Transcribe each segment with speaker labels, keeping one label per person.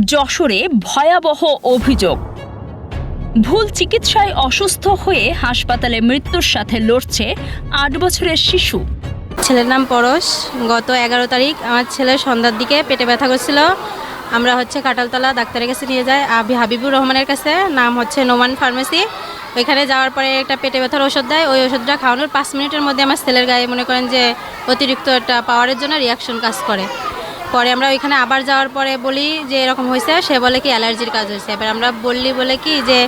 Speaker 1: যশোরে ভয়াবহ অভিযোগ। ভুল চিকিৎসায় অসুস্থ হয়ে হাসপাতালে মৃত্যুর সাথে লড়ছে ৮ বছরের শিশু।
Speaker 2: ছেলের নাম পরশ। গত ১১ তারিখ আমার ছেলের সন্ধ্যার দিকে পেটে ব্যথা করছিল। আমরা কাঁঠালতলা ডাক্তারের কাছে নিয়ে যাই, হাবিবুর রহমানের কাছে, নাম নোমান ফার্মেসি। ওইখানে যাওয়ার পরে একটা পেটে ব্যথার ওষুধ দেয়। ওই ওষুধটা খাওয়ানোর 5 মিনিটের মধ্যে আমার ছেলের গায়ে মনে করেন যে অতিরিক্ত একটা পাওয়ারের জন্য রিয়াকশন কাজ করে। পরে আমরা ওইখানে আবার যাওয়ার পরে বলি যে এরকম হয়েছে, সে বলে কি অ্যালার্জির কাজ হয়েছে। এবার আমরা বলে কি যে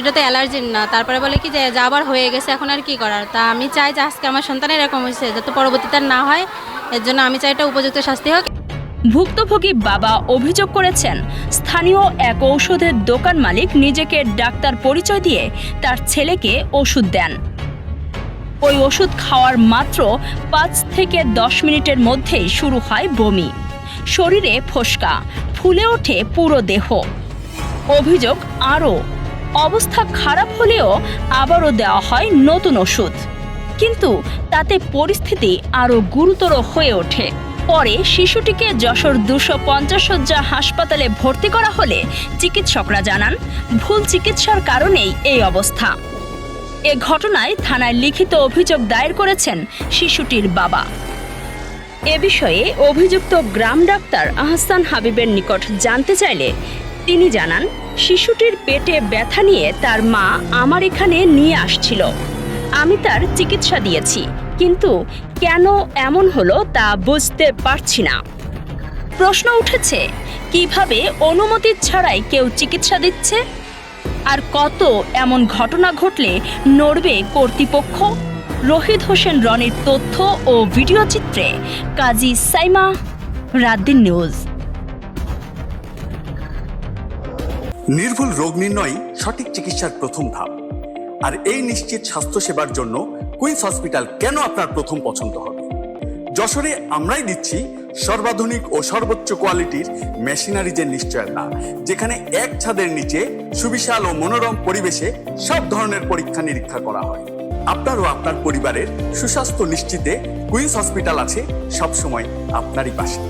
Speaker 2: এটা তো অ্যালার্জির না। তারপরে বলে কি যে আবার হয়ে গেছে, এখন আর কি করার। তা আমি চাই যে আজকে আমার সন্তানের এরকম হয়েছে যাতে পরবর্তীতে না হয়, এর জন্য আমি চাই এটা উপযুক্ত শাস্তি হোক।
Speaker 1: ভুক্তভোগী বাবা অভিযোগ করেছেন, স্থানীয় এক ঔষধের দোকান মালিক নিজেকে ডাক্তার পরিচয় দিয়ে তার ছেলেকে ওষুধ দেন। ওই ওষুধ খাওয়ার মাত্র 5 থেকে 10 মিনিটের মধ্যেই শুরু হয় বমি, শরীরে ফোসকা, ফুলে ওঠে পুরো দেহ। অভিযোগ আরও, অবস্থা খারাপ হলেও আবারও দেওয়া হয় নতুন ওষুধ, কিন্তু তাতে পরিস্থিতি আরও গুরুতর হয়ে ওঠে। পরে শিশুটিকে যশোর 250 শয্যা হাসপাতালে ভর্তি করা হলে চিকিৎসকরা জানান, ভুল চিকিৎসার কারণেই এই অবস্থা। এ ঘটনায় থানায় লিখিত অভিযোগ দায়ের করেছেন শিশুটির বাবা। এ বিষয়ে অভিযুক্ত গ্রাম ডাক্তার আহসান হাবিবের নিকট জানতে চাইলে তিনি জানান, শিশুটির পেটে ব্যথা নিয়ে তার মা আমার এখানে নিয়ে আসছিল। আমি তার চিকিৎসা দিয়েছি, কিন্তু কেন এমন হলো তা বুঝতে পারছি না। প্রশ্ন উঠেছে, কিভাবে অনুমতি ছাড়াই কেউ চিকিৎসা দিচ্ছে? আর কত এমন ঘটনা ঘটলে নড়বে কর্তৃপক্ষ? রহিদ হোসেন রনির তথ্য ও ভিডিও চিত্রে কাজী সাইমা, রাতদিন নিউজ।
Speaker 3: নির্ভুল রোগ নির্ণয় সঠিক চিকিৎসার প্রথম ধাপ, আর এই নিশ্চিত স্বাস্থ্যসেবার জন্য কুইন্স হসপিটাল কেন আপনার প্রথম পছন্দ হবে। যশোরে আমরাই দিচ্ছি সর্বাধুনিক ও সর্বোচ্চ কোয়ালিটির মেশিনারিজের নিশ্চয়তা, যেখানে এক ছাদের নিচে সুবিশাল ও মনোরম পরিবেশে সব ধরনের পরীক্ষা নিরীক্ষা করা হয়। আপনার ও আপনার পরিবারের সুস্বাস্থ্য নিশ্চিতে কুইন্স হসপিটাল আছে সবসময় আপনারই পাশে।